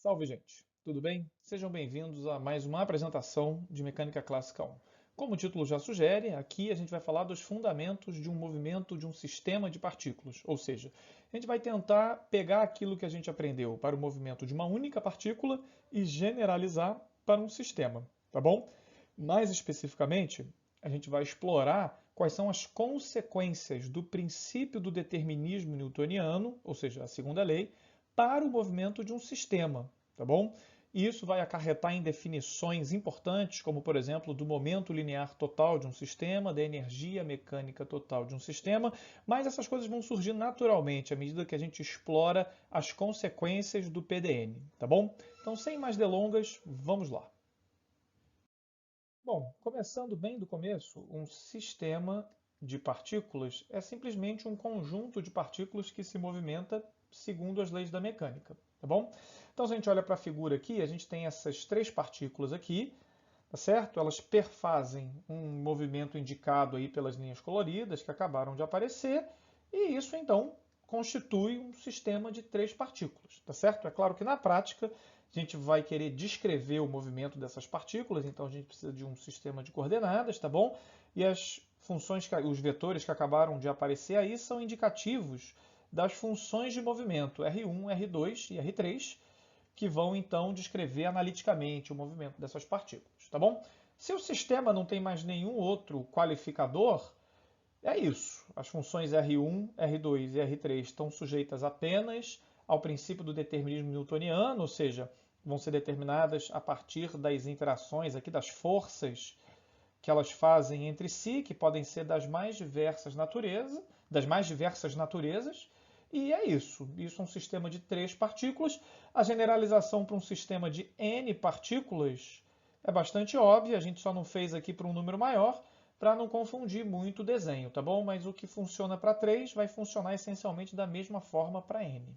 Salve, gente! Tudo bem? Sejam bem-vindos a mais uma apresentação de Mecânica Clássica 1. Como o título já sugere, aqui a gente vai falar dos fundamentos de um movimento de um sistema de partículas. Ou seja, a gente vai tentar pegar aquilo que a gente aprendeu para o movimento de uma única partícula e generalizar para um sistema, tá bom? Mais especificamente, a gente vai explorar quais são as consequências do princípio do determinismo newtoniano, ou seja, a segunda lei, para o movimento de um sistema, tá bom? E isso vai acarretar em definições importantes, como, por exemplo, do momento linear total de um sistema, da energia mecânica total de um sistema, mas essas coisas vão surgir naturalmente à medida que a gente explora as consequências do PDN, tá bom? Então, sem mais delongas, vamos lá. Bom, começando bem do começo, um sistema de partículas é simplesmente um conjunto de partículas que se movimenta segundo as leis da mecânica, tá bom? Então, se a gente olha para a figura aqui, a gente tem essas três partículas aqui, tá certo? Elas perfazem um movimento indicado aí pelas linhas coloridas que acabaram de aparecer, e isso então constitui um sistema de três partículas, tá certo? É claro que na prática a gente vai querer descrever o movimento dessas partículas, então a gente precisa de um sistema de coordenadas, tá bom? E as funções, os vetores que acabaram de aparecer aí são indicativos das funções de movimento R1, R2 e R3, que vão então descrever analiticamente o movimento dessas partículas, tá bom? Se o sistema não tem mais nenhum outro qualificador, é isso. As funções R1, R2 e R3 estão sujeitas apenas ao princípio do determinismo newtoniano, ou seja, vão ser determinadas a partir das interações aqui das forças que elas fazem entre si, que podem ser das mais diversas naturezas, e é isso. Isso é um sistema de três partículas. A generalização para um sistema de n partículas é bastante óbvia, a gente só não fez aqui para um número maior, para não confundir muito o desenho, tá bom? Mas o que funciona para 3 vai funcionar essencialmente da mesma forma para n.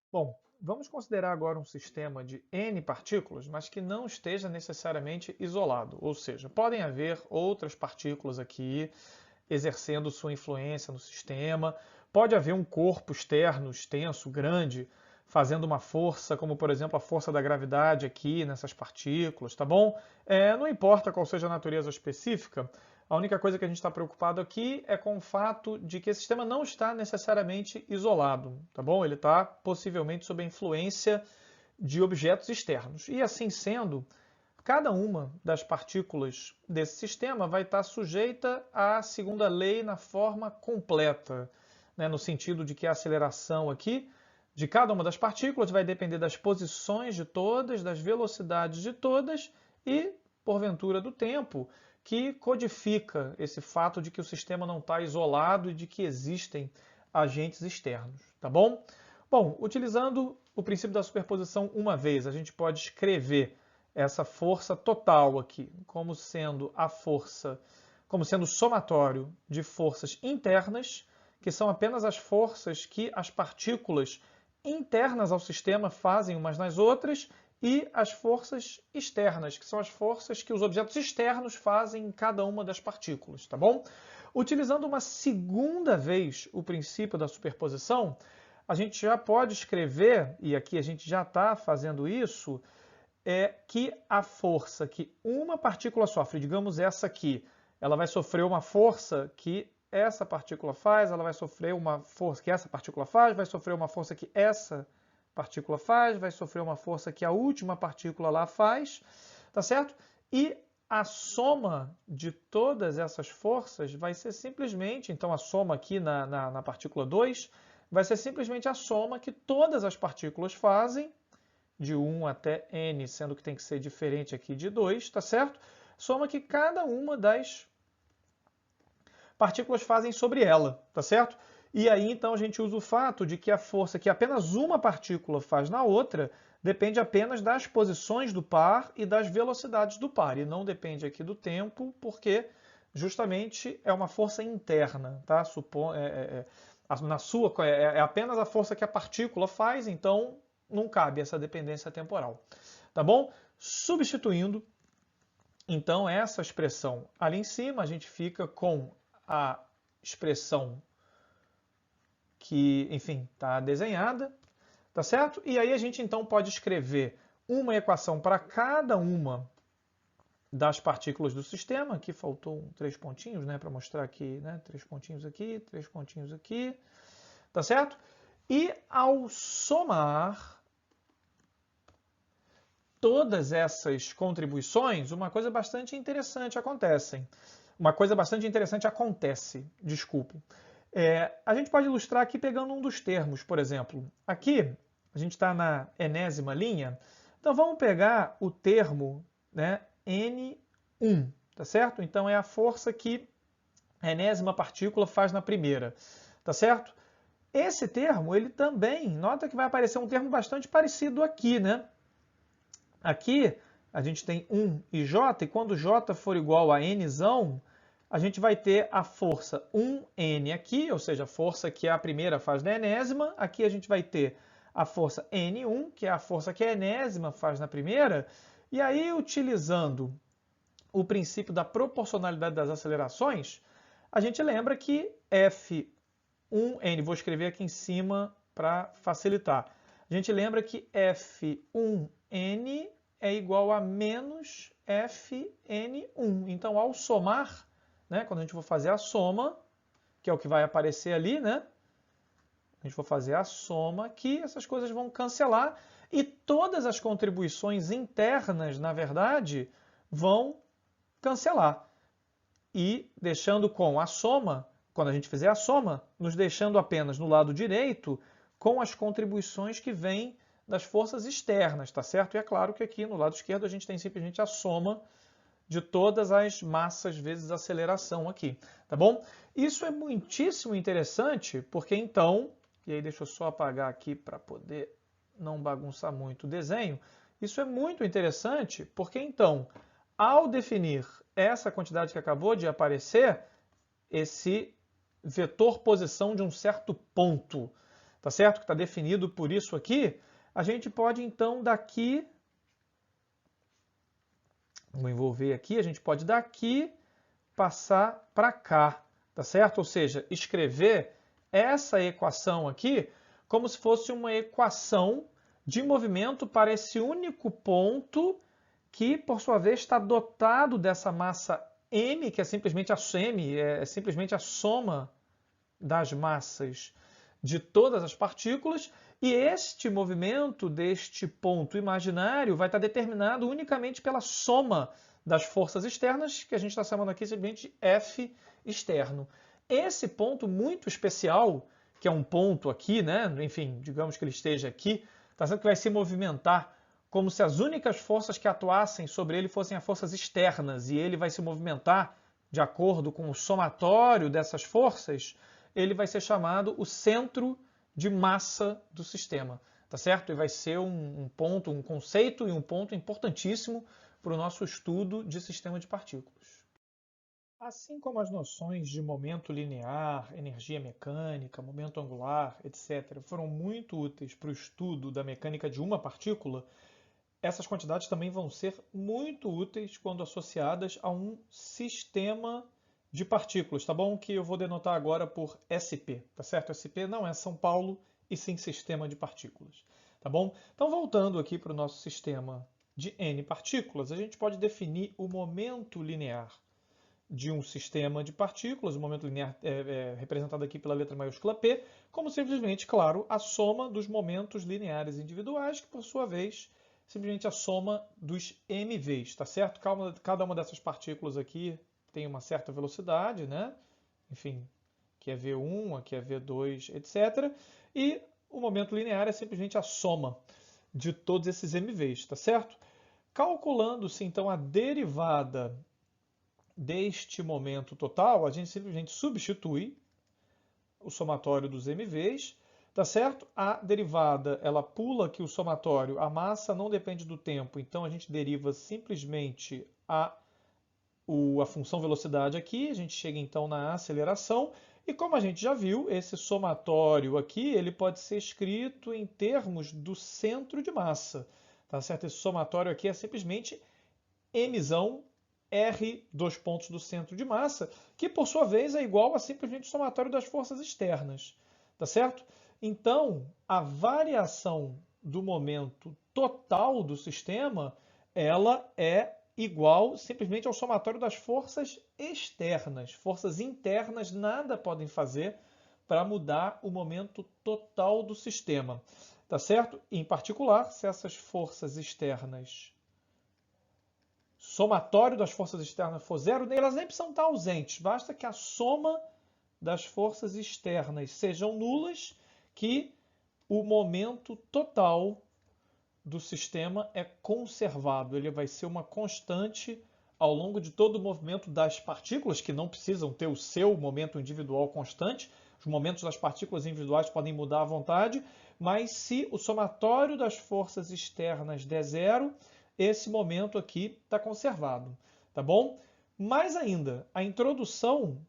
Bom, vamos considerar agora um sistema de n partículas, mas que não esteja necessariamente isolado, ou seja, podem haver outras partículas aqui exercendo sua influência no sistema, pode haver um corpo externo, extenso, grande, fazendo uma força, como por exemplo a força da gravidade aqui nessas partículas, tá bom? Não importa qual seja a natureza específica, a única coisa que a gente está preocupado aqui é com o fato de que esse sistema não está necessariamente isolado, tá bom? Ele está possivelmente sob a influência de objetos externos. E assim sendo, cada uma das partículas desse sistema vai estar sujeita à segunda lei na forma completa, né? No sentido de que a aceleração aqui de cada uma das partículas vai depender das posições de todas, das velocidades de todas e, porventura, do tempo, que codifica esse fato de que o sistema não está isolado e de que existem agentes externos, tá bom? Bom, utilizando o princípio da superposição uma vez, a gente pode escrever essa força total aqui como sendo a força, como sendo o somatório de forças internas, que são apenas as forças que as partículas internas ao sistema fazem umas nas outras, e as forças externas, que são as forças que os objetos externos fazem em cada uma das partículas, tá bom? Utilizando uma segunda vez o princípio da superposição, a gente já pode escrever, e aqui a gente já está fazendo isso, que a força que uma partícula sofre, digamos essa aqui, ela vai sofrer uma força que essa partícula faz, ela vai sofrer uma força que essa partícula faz, vai sofrer uma força que essa partícula faz, vai sofrer uma força que a última partícula lá faz, tá certo? E a soma de todas essas forças vai ser simplesmente, então a soma aqui na partícula 2, vai ser simplesmente a soma que todas as partículas fazem, de 1 até n, sendo que tem que ser diferente aqui de 2, tá certo? Soma que cada uma das partículas fazem sobre ela, tá certo? E aí, então, a gente usa o fato de que a força que apenas uma partícula faz na outra depende apenas das posições do par e das velocidades do par, e não depende aqui do tempo, porque justamente é uma força interna, tá? É apenas a força que a partícula faz, então não cabe essa dependência temporal, tá bom? Substituindo, então, essa expressão ali em cima, a gente fica com a expressão que, enfim, está desenhada, tá certo? E aí a gente então pode escrever uma equação para cada uma das partículas do sistema. Aqui faltou 3 pontinhos, né, para mostrar aqui, né, 3 pontinhos aqui, tá certo? E ao somar todas essas contribuições, uma coisa bastante interessante acontece, desculpe. A gente pode ilustrar aqui pegando um dos termos, por exemplo. Aqui, a gente está na enésima linha, então vamos pegar o termo, né, N1, tá certo? Então é a força que a enésima partícula faz na primeira, tá certo? Esse termo, ele também, nota que vai aparecer um termo bastante parecido aqui, né? Aqui a gente tem 1 e J, e quando J for igual a Nzão, a gente vai ter a força 1N aqui, ou seja, a força que a primeira faz na enésima. Aqui a gente vai ter a força N1, que é a força que a enésima faz na primeira. E aí, utilizando o princípio da proporcionalidade das acelerações, a gente lembra que F1N, vou escrever aqui em cima para facilitar. A gente lembra que F1N é igual a menos Fn1. Então, ao somar, né, quando a gente for fazer a soma, que é o que vai aparecer ali, né? A gente for fazer a soma aqui, essas coisas vão cancelar e todas as contribuições internas, na verdade, vão cancelar. E deixando com a soma, quando a gente fizer a soma, nos deixando apenas no lado direito com as contribuições que vêm das forças externas, tá certo? E é claro que aqui no lado esquerdo a gente tem simplesmente a soma de todas as massas vezes aceleração aqui, tá bom? Isso é muitíssimo interessante, porque então, e aí deixa eu só apagar aqui para poder não bagunçar muito o desenho, isso é muito interessante, porque então, ao definir essa quantidade que acabou de aparecer, esse vetor posição de um certo ponto, tá certo? Que está definido por isso aqui, a gente pode então daqui, vou envolver aqui, a gente pode daqui passar para cá, tá certo? Ou seja, escrever essa equação aqui como se fosse uma equação de movimento para esse único ponto que, por sua vez, está dotado dessa massa m, que é simplesmente a soma das massas de todas as partículas, e este movimento deste ponto imaginário vai estar determinado unicamente pela soma das forças externas, que a gente está chamando aqui simplesmente F externo. Esse ponto muito especial, que é um ponto aqui, né? Enfim, digamos que ele esteja aqui, tá certo? Que vai se movimentar como se as únicas forças que atuassem sobre ele fossem as forças externas, e ele vai se movimentar de acordo com o somatório dessas forças, ele vai ser chamado o centro de massa do sistema, tá certo? E vai ser um ponto, um conceito e um ponto importantíssimo para o nosso estudo de sistema de partículas. Assim como as noções de momento linear, energia mecânica, momento angular, etc., foram muito úteis para o estudo da mecânica de uma partícula, essas quantidades também vão ser muito úteis quando associadas a um sistema de partículas, tá bom? Que eu vou denotar agora por SP, tá certo? SP não é São Paulo, e sim sistema de partículas, tá bom? Então, voltando aqui para o nosso sistema de N partículas, a gente pode definir o momento linear de um sistema de partículas, o momento linear é representado aqui pela letra maiúscula P, como simplesmente, claro, a soma dos momentos lineares individuais, que por sua vez, simplesmente a soma dos MVs, tá certo? Cada uma dessas partículas aqui tem uma certa velocidade, né? Enfim, aqui é V1, aqui é V2, etc. E o momento linear é simplesmente a soma de todos esses MVs, tá certo? Calculando-se então a derivada deste momento total, a gente simplesmente substitui o somatório dos MVs, tá certo? A derivada, ela pula aqui o somatório, a massa não depende do tempo, então a gente deriva simplesmente a função velocidade aqui, a gente chega então na aceleração, e como a gente já viu, esse somatório aqui, ele pode ser escrito em termos do centro de massa, tá certo? Esse somatório aqui é simplesmente mzão R dos pontos do centro de massa, que por sua vez é igual a simplesmente o somatório das forças externas, tá certo? Então, a variação do momento total do sistema, ela é igual simplesmente ao somatório das forças externas. Forças internas nada podem fazer para mudar o momento total do sistema, tá certo? Em particular, se essas forças externas, somatório das forças externas for zero, elas nem precisam estar ausentes, basta que a soma das forças externas sejam nulas, que o momento total do sistema é conservado. Ele vai ser uma constante ao longo de todo o movimento das partículas, que não precisam ter o seu momento individual constante. Os momentos das partículas individuais podem mudar à vontade, mas se o somatório das forças externas der zero, esse momento aqui está conservado, tá bom? Mais ainda, a introdução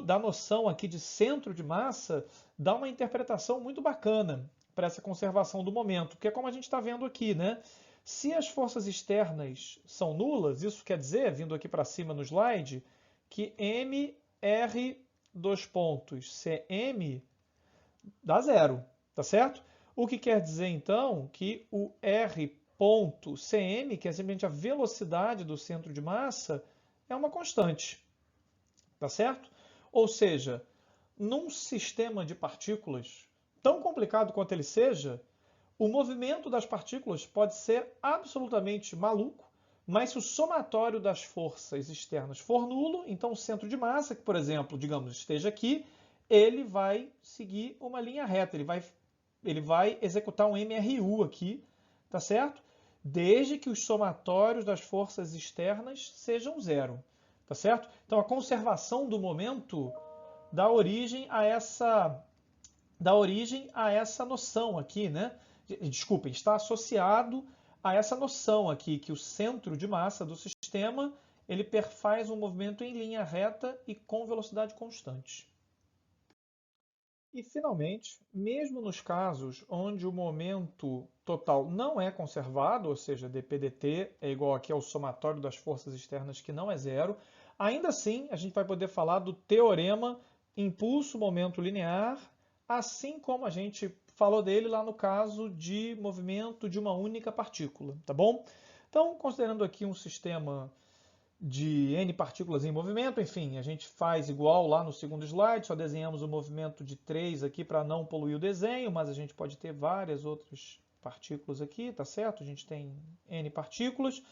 da noção aqui de centro de massa dá uma interpretação muito bacana para essa conservação do momento, que é como a gente está vendo aqui, né? Se as forças externas são nulas, isso quer dizer, vindo aqui para cima no slide, que mr dos pontos cm dá zero, tá certo? O que quer dizer, então, que o r ponto cm, que é simplesmente a velocidade do centro de massa, é uma constante, tá certo? Ou seja, num sistema de partículas, tão complicado quanto ele seja, o movimento das partículas pode ser absolutamente maluco, mas se o somatório das forças externas for nulo, então o centro de massa, que por exemplo, digamos, esteja aqui, ele vai seguir uma linha reta, ele vai executar um MRU aqui, tá certo? Desde que os somatórios das forças externas sejam zero, tá certo? Então a conservação do momento dá origem a essa noção aqui, né? Desculpem, está associado a essa noção aqui, que o centro de massa do sistema ele perfaz um movimento em linha reta e com velocidade constante. E, finalmente, mesmo nos casos onde o momento total não é conservado, ou seja, dPdt é igual aqui ao somatório das forças externas, que não é zero, ainda assim a gente vai poder falar do teorema impulso-momento linear, assim como a gente falou dele lá no caso de movimento de uma única partícula, tá bom? Então, considerando aqui um sistema de N partículas em movimento, enfim, a gente faz igual lá no segundo slide, só desenhamos o movimento de 3 aqui para não poluir o desenho, mas a gente pode ter várias outras partículas aqui, tá certo? A gente tem N partículas.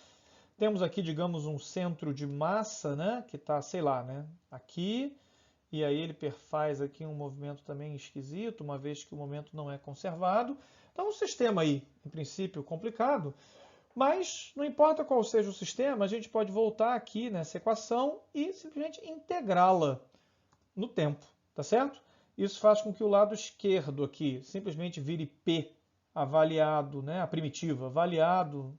Temos aqui, digamos, um centro de massa, né, que está, sei lá, né, aqui, e aí ele perfaz aqui um movimento também esquisito, uma vez que o momento não é conservado. Então, um sistema aí, em princípio, complicado, mas não importa qual seja o sistema, a gente pode voltar aqui nessa equação e simplesmente integrá-la no tempo, tá certo? Isso faz com que o lado esquerdo aqui simplesmente vire P avaliado, né, a primitiva, avaliado,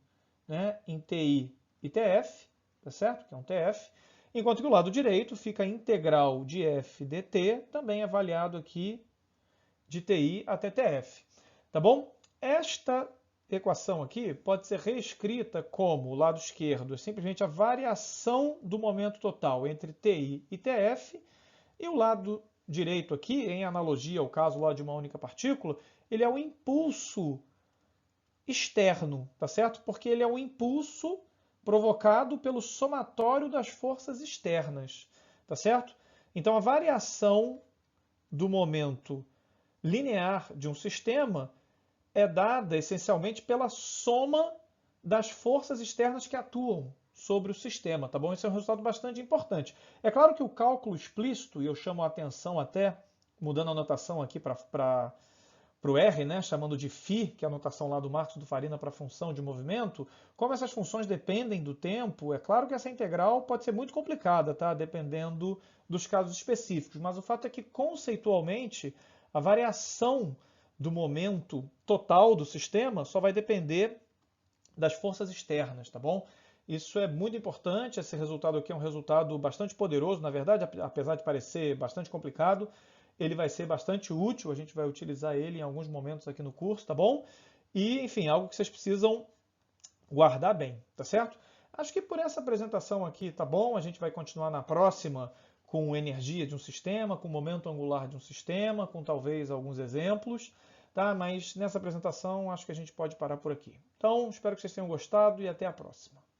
né, em TI e TF, tá certo? Que é um TF. Enquanto que o lado direito fica a integral de f dt, também avaliado aqui de TI até TF. Tá bom? Esta equação aqui pode ser reescrita como o lado esquerdo é simplesmente a variação do momento total entre TI e TF, e o lado direito aqui, em analogia ao caso lá de uma única partícula, ele é o impulso externo, tá certo? Porque ele é o impulso provocado pelo somatório das forças externas, tá certo? Então a variação do momento linear de um sistema é dada essencialmente pela soma das forças externas que atuam sobre o sistema, tá bom? Esse é um resultado bastante importante. É claro que o cálculo explícito, e eu chamo a atenção até, mudando a notação aqui para o R, né, chamando de φ, que é a notação lá do Marcos do Farina para função de movimento, como essas funções dependem do tempo, é claro que essa integral pode ser muito complicada, tá? Dependendo dos casos específicos, mas o fato é que conceitualmente a variação do momento total do sistema só vai depender das forças externas, tá bom? Isso é muito importante, esse resultado aqui é um resultado bastante poderoso, na verdade, apesar de parecer bastante complicado, ele vai ser bastante útil, a gente vai utilizar ele em alguns momentos aqui no curso, tá bom? E, enfim, algo que vocês precisam guardar bem, tá certo? Acho que por essa apresentação aqui tá bom, a gente vai continuar na próxima com energia de um sistema, com momento angular de um sistema, com talvez alguns exemplos, tá? Mas nessa apresentação acho que a gente pode parar por aqui. Então, espero que vocês tenham gostado e até a próxima.